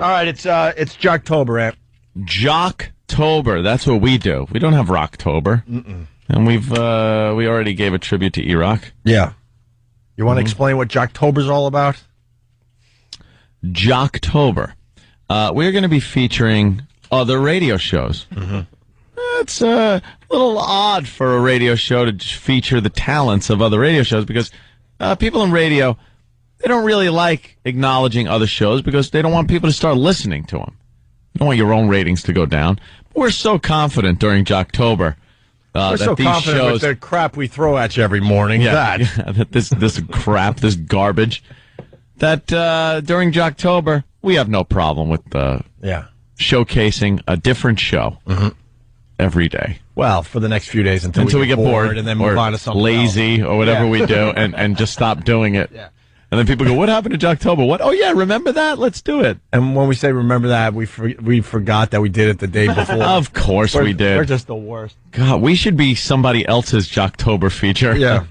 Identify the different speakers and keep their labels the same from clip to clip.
Speaker 1: All right, it's Jocktober, Ant.
Speaker 2: Jocktober. That's what we do. We don't have Rocktober. And we already gave a tribute to E-Rock.
Speaker 1: Yeah. You want to explain what Jocktober's all about?
Speaker 2: Jocktober. We're going to be featuring other radio shows. It's a little odd for a radio show to feature the talents of other radio shows because people in radio, they don't really like acknowledging other shows because they don't want people to start listening to them. You don't want your own ratings to go down. We're so confident during Jocktober.
Speaker 1: We're so confident with the crap we throw at you every morning.
Speaker 2: That this crap, this garbage, that during Jocktober, we have no problem with showcasing a different show every day.
Speaker 1: Well, for the next few days until we get bored and then move on to something
Speaker 2: lazy
Speaker 1: else.
Speaker 2: Or whatever we do and just stop doing it. Yeah. And then people go, what happened to Jocktober? What? Oh, yeah, remember that? Let's do it.
Speaker 1: And when we say remember that, we forgot that we did it the day before.
Speaker 2: Of course we did.
Speaker 1: We're just the worst.
Speaker 2: God, we should be somebody else's Jocktober feature.
Speaker 1: Yeah.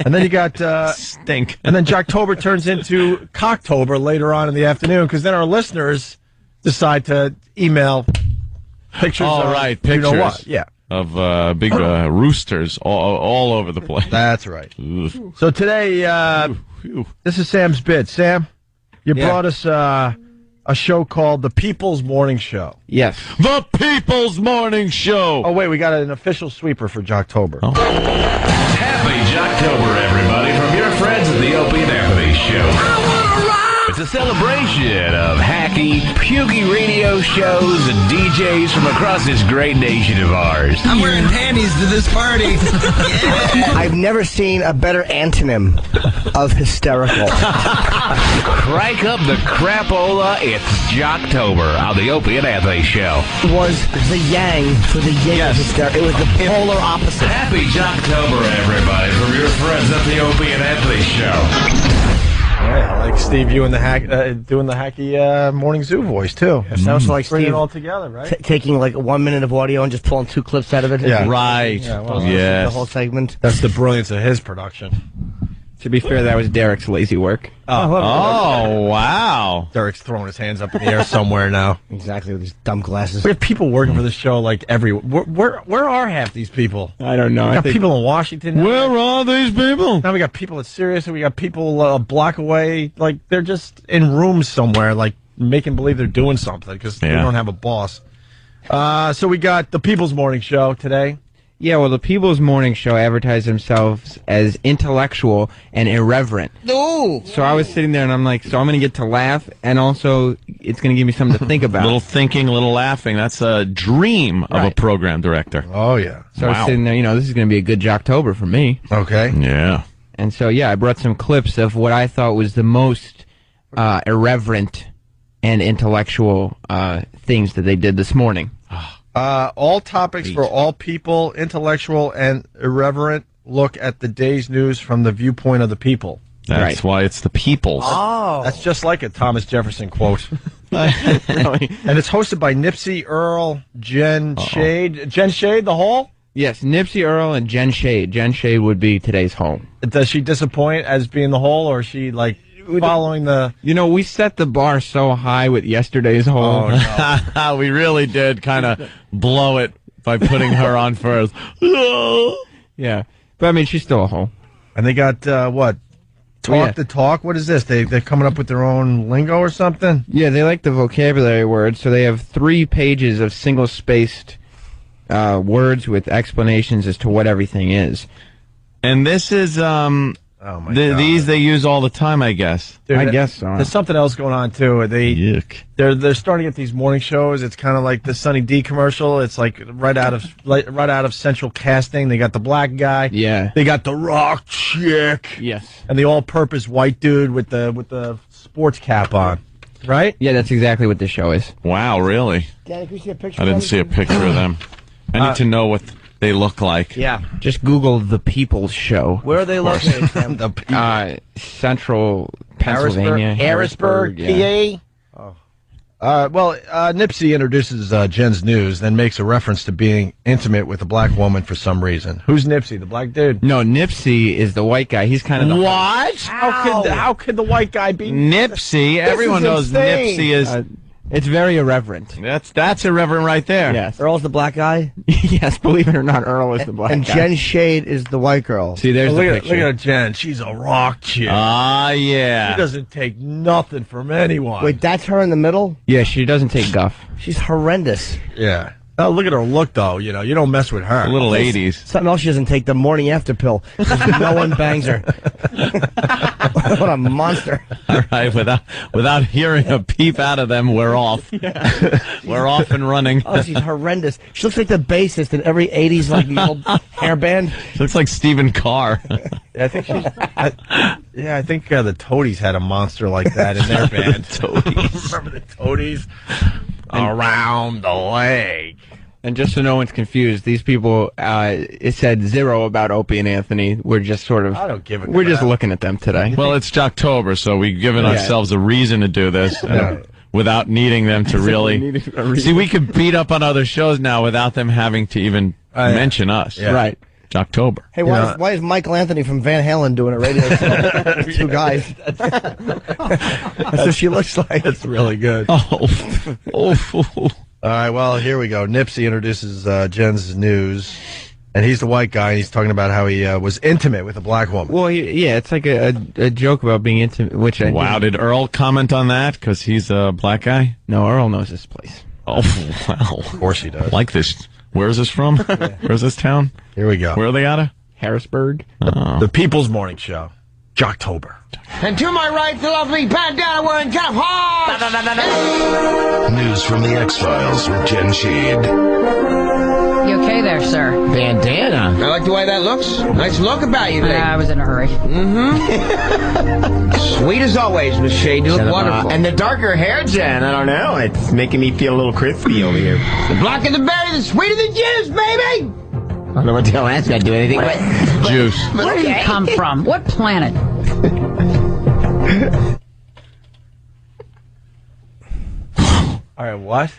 Speaker 1: And then you got...
Speaker 2: Stink.
Speaker 1: And then Jocktober turns into Cocktober later on in the afternoon because then our listeners decide to email pictures
Speaker 2: pictures.
Speaker 1: You know what? Yeah.
Speaker 2: Of big roosters all over the place.
Speaker 1: That's right. Oof. So today... This is Sam's bit. Sam, you brought us a show called The People's Morning Show.
Speaker 2: Yes. The People's Morning Show.
Speaker 1: Oh, wait, we got an official sweeper for Jocktober.
Speaker 3: Oh. Happy Jocktober, everybody, from your friends at the Opie and Anthony Show. I wanna rock! It's a celebration of hacky, pukey radio shows and DJs from across this great nation of ours.
Speaker 4: I'm wearing panties to this party. Yeah.
Speaker 5: I've never seen a better antonym of hysterical.
Speaker 3: Crank up the crapola. It's Jocktober on the Opie and Anthony Show.
Speaker 5: It was the yang for the yin of hysterical. It was the polar opposite.
Speaker 3: Happy Jocktober, everybody, from your friends at the Opie and Anthony Show.
Speaker 1: Yeah, I like Steve, you and doing the hacky morning zoo voice too.
Speaker 5: It sounds like
Speaker 1: Bring
Speaker 5: Steve
Speaker 1: it all together, right?
Speaker 5: Taking like 1 minute of audio and just pulling 2 clips out of it.
Speaker 1: Yeah,
Speaker 2: right.
Speaker 1: Yeah, well,
Speaker 5: the whole segment.
Speaker 1: That's the brilliance of his production.
Speaker 6: To be fair, that was Derek's lazy work.
Speaker 2: Oh, wow.
Speaker 1: Derek's throwing his hands up in the air somewhere now.
Speaker 5: Exactly, with these dumb glasses.
Speaker 1: We have people working for the show like everywhere. Where are half these people?
Speaker 6: I don't know.
Speaker 1: We got people in Washington. Now.
Speaker 2: Where are these people?
Speaker 1: Now we got people at Sirius, and we got people a block away. Like, they're just in rooms somewhere, like, making believe they're doing something because they don't have a boss. So we got the People's Morning Show today.
Speaker 6: Yeah, well, the People's Morning Show advertised themselves as intellectual and irreverent.
Speaker 5: Ooh.
Speaker 6: So I was sitting there and I'm like, so I'm going to get to laugh and also it's going to give me something to think about.
Speaker 2: A little thinking, a little laughing. That's a dream of a program director.
Speaker 1: Oh, yeah.
Speaker 6: So I was sitting there, this is going to be a good Jocktober for me.
Speaker 1: Okay.
Speaker 2: Yeah.
Speaker 6: And so, I brought some clips of what I thought was the most irreverent and intellectual things that they did this morning.
Speaker 1: All topics for all people, intellectual and irreverent. Look at the day's news from the viewpoint of the people.
Speaker 2: That's why it's the People's.
Speaker 5: Oh.
Speaker 1: That's just like a Thomas Jefferson quote.
Speaker 6: Really?
Speaker 1: And it's hosted by Nipsey, Earl, Jen Shade. Jen Shade, the Hall?
Speaker 6: Yes, Nipsey Earl and Jen Shade. Jen Shade would be today's home.
Speaker 1: Does she disappoint as being the Hall, or is she, like, following the...
Speaker 6: we set the bar so high with yesterday's hole.
Speaker 1: Oh, no.
Speaker 2: We really did kind of blow it by putting her on first.
Speaker 6: Yeah. But, I mean, she's still a hole.
Speaker 1: And they got, what? Talk the talk? What is this? They're coming up with their own lingo or something?
Speaker 6: Yeah, they like the vocabulary words, so they have 3 pages of single-spaced words with explanations as to what everything is.
Speaker 2: And this is...
Speaker 1: Oh my God.
Speaker 2: These they use all the time, I guess.
Speaker 1: Dude,
Speaker 6: I guess so.
Speaker 1: There's something else going on too.
Speaker 2: Yuck.
Speaker 1: They're starting to get these morning shows. It's kind of like the Sunny D commercial. It's like right out of Central Casting. They got the black guy.
Speaker 6: Yeah.
Speaker 1: They got the rock chick.
Speaker 6: Yes.
Speaker 1: And the all-purpose white dude with the sports cap on. Right?
Speaker 6: Yeah, that's exactly what this show is.
Speaker 2: Wow, really?
Speaker 5: Daddy, can you see a picture?
Speaker 2: I didn't see a picture of them. I need to know what they look like.
Speaker 5: Yeah.
Speaker 6: Just Google The People's Show.
Speaker 5: Where are they located, Sam?
Speaker 6: Central Pennsylvania.
Speaker 5: Harrisburg,
Speaker 6: yeah.
Speaker 5: PA.
Speaker 1: Nipsey introduces Jen's news, then makes a reference to being intimate with a black woman for some reason. Who's Nipsey, the black dude?
Speaker 6: No, Nipsey is the white guy. He's kind of the
Speaker 1: What? How could the white guy be
Speaker 2: Nipsey? Everyone knows
Speaker 1: insane.
Speaker 2: Nipsey is.
Speaker 6: It's very irreverent.
Speaker 2: That's irreverent right there.
Speaker 6: Yes.
Speaker 5: Earl's the black guy?
Speaker 6: Yes, believe it or not, Earl is the black
Speaker 5: And
Speaker 6: guy.
Speaker 5: Jen Shade is the white girl.
Speaker 6: See, there's the picture.
Speaker 1: Look at Jen. She's a rock chick.
Speaker 2: Ah, yeah.
Speaker 1: She doesn't take nothing from anyone.
Speaker 5: Wait, that's her in the middle?
Speaker 6: Yeah, she doesn't take guff.
Speaker 5: She's horrendous.
Speaker 1: Yeah. Oh, look at her look, though. You know, you don't mess with her.
Speaker 2: A little 80s.
Speaker 5: Something else she doesn't take, the morning after pill. No one bangs her. What a monster.
Speaker 2: All right, without hearing a peep out of them, we're off. We're off and running.
Speaker 5: Oh, she's horrendous. She looks like the bassist in every 80s old hair band.
Speaker 2: She looks like Stephen Carr.
Speaker 1: I think she's. I think the Toadies had a monster like that in their band.
Speaker 2: Toadies.
Speaker 1: Remember the Toadies? Around the leg.
Speaker 6: And just so no one's confused, these people, it said 0 about Opie and Anthony. We're just sort of,
Speaker 1: I don't give a
Speaker 6: we're just
Speaker 1: crap.
Speaker 6: looking at them today.
Speaker 2: Well, it's Jocktober, so we've given ourselves a reason to do this without needing them to really. See, we could beat up on other shows now without them having to even mention us.
Speaker 1: Yeah.
Speaker 6: Right.
Speaker 2: Jocktober.
Speaker 5: Hey, why is Michael Anthony from Van Halen doing a radio show? Two guys. That's what she looks like.
Speaker 1: That's really good.
Speaker 2: Oh.
Speaker 1: All right, well, here we go. Nipsey introduces Jen's news, and he's the white guy, and he's talking about how he was intimate with a black woman.
Speaker 6: Well, yeah, it's like a joke about being intimate, which I
Speaker 2: Wow, did Earl comment on that? Because he's a black guy?
Speaker 6: No, Earl knows this place.
Speaker 2: Oh, wow.
Speaker 1: Of course he does.
Speaker 2: Like this. Where's this from? Where's this town?
Speaker 1: Here we go.
Speaker 2: Where are they out of?
Speaker 6: Harrisburg.
Speaker 1: The People's Morning Show. Jocktober.
Speaker 4: And to my right, the lovely bandana wearing Jeff Hawes.
Speaker 3: News from the X-Files with Jen Shade.
Speaker 7: You okay there, sir?
Speaker 4: Bandana. I like the way that looks. Nice look about you, lady.
Speaker 7: I was in a hurry.
Speaker 4: Sweet as always, Miss Shade. You look wonderful.
Speaker 8: And the darker hair, Jen, I don't know. It's making me feel a little crispy over here.
Speaker 4: The blacker the berry, the sweeter the juice, baby.
Speaker 8: I don't know what the hell that's got to do anything with.
Speaker 2: Juice.
Speaker 7: Where do you come from? What planet?
Speaker 1: All right, what?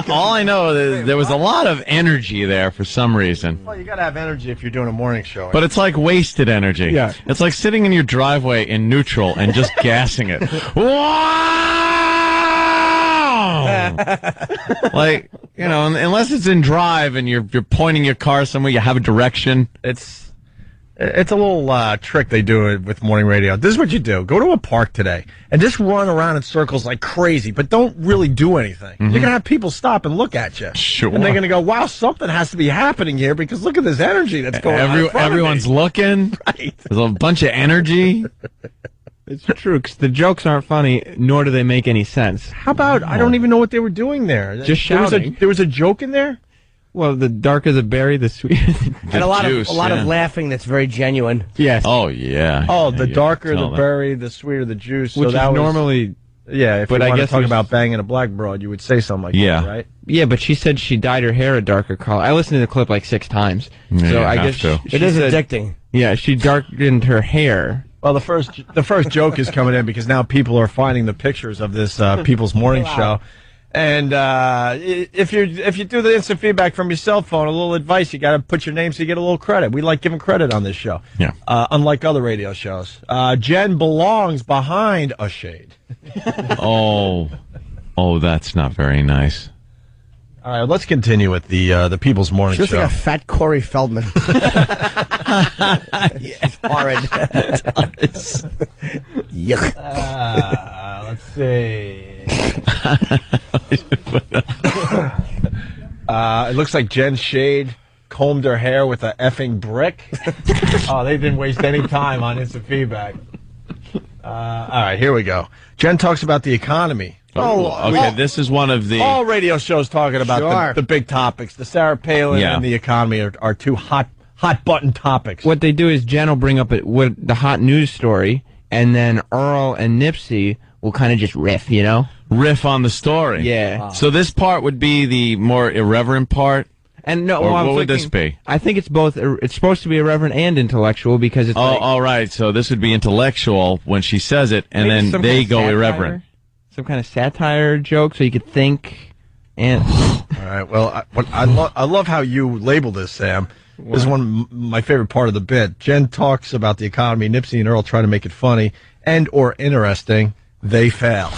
Speaker 2: All I know is there was a lot of energy there for some reason.
Speaker 1: Well, you got to have energy if you're doing a morning show.
Speaker 2: But it's like wasted energy.
Speaker 6: Yeah.
Speaker 2: It's like sitting in your driveway in neutral and just gassing it. Wow! Like, you know, unless it's in drive and you're pointing your car somewhere, you have a direction.
Speaker 1: It's a little trick they do with morning radio. This is what you do. Go to a park today and just run around in circles like crazy, but don't really do anything. You're going to have people stop and look at you.
Speaker 2: Sure.
Speaker 1: And they're going to go, wow, something has to be happening here because look at this energy that's going on in front of me."
Speaker 2: Everyone's looking.
Speaker 1: Right.
Speaker 2: There's a bunch of energy.
Speaker 6: It's true, because the jokes aren't funny, nor do they make any sense.
Speaker 1: How about, I don't even know what they were doing there.
Speaker 6: Just shouting.
Speaker 1: There was a joke in there?
Speaker 6: Well, the darker the berry, the sweeter.
Speaker 5: And a lot
Speaker 2: juice,
Speaker 5: of laughing that's very genuine.
Speaker 6: Yes.
Speaker 2: Oh, yeah.
Speaker 1: Oh, the
Speaker 2: Yeah,
Speaker 1: darker
Speaker 2: tell
Speaker 1: the
Speaker 2: them.
Speaker 1: berry, the sweeter the juice.
Speaker 6: Which
Speaker 1: so that
Speaker 6: is
Speaker 1: was,
Speaker 6: normally...
Speaker 1: yeah, if
Speaker 6: but
Speaker 1: you
Speaker 6: I
Speaker 1: want to
Speaker 6: guess
Speaker 1: talk
Speaker 6: there's-
Speaker 1: about banging a black broad, you would say something like
Speaker 2: Yeah.
Speaker 1: that, right?
Speaker 6: Yeah, but she said she dyed her hair a darker color. I listened to the clip like 6 times.
Speaker 2: Yeah,
Speaker 6: so
Speaker 2: you
Speaker 6: I
Speaker 2: have
Speaker 6: guess
Speaker 2: to.
Speaker 6: she
Speaker 5: It is
Speaker 6: said-
Speaker 5: addicting.
Speaker 6: Yeah, she darkened her hair.
Speaker 1: Well, the first joke is coming in because now people are finding the pictures of this People's Morning Show. And if you do the instant feedback from your cell phone, a little advice, you got to put your name so you get a little credit. We like giving credit on this show.
Speaker 2: Yeah.
Speaker 1: Unlike other radio shows. Jen belongs behind a shade.
Speaker 2: Oh, that's not very nice.
Speaker 1: All right, let's continue with the People's Morning
Speaker 5: She looks
Speaker 1: Show.
Speaker 5: like a fat Corey Feldman. It's horrid. Yuck.
Speaker 1: Let's see. It looks like Jen Shade combed her hair with a effing brick. Oh, they didn't waste any time on instant feedback. All right, here we go. Jen talks about the economy.
Speaker 2: Okay, this is one of the...
Speaker 1: All radio shows talking about
Speaker 5: Sure.
Speaker 1: the big topics. The Sarah Palin
Speaker 2: Yeah.
Speaker 1: and the economy are two hot button topics.
Speaker 6: What they do is Jen will bring up the hot news story, and then Earl and Nipsey will kind of just riff, you know?
Speaker 2: riff on the story.
Speaker 6: Yeah.
Speaker 2: So this part would be the more irreverent part?
Speaker 6: And no,
Speaker 2: Or
Speaker 6: well, I'm
Speaker 2: what would this
Speaker 6: thinking-
Speaker 2: be?
Speaker 6: I think it's both. It's supposed to be irreverent and intellectual because it's
Speaker 2: Oh,
Speaker 6: like,
Speaker 2: all right. So this would be intellectual when she says it, and
Speaker 6: maybe
Speaker 2: then
Speaker 6: some
Speaker 2: they
Speaker 6: kind of
Speaker 2: go
Speaker 6: satire?
Speaker 2: irreverent.
Speaker 6: some kind of satire joke so you could think. And
Speaker 1: all right, well, I love how you label this, Sam. What? This is my favorite part of the bit. Jen talks about the economy. Nipsey and Earl try to make it funny and or interesting. They fail.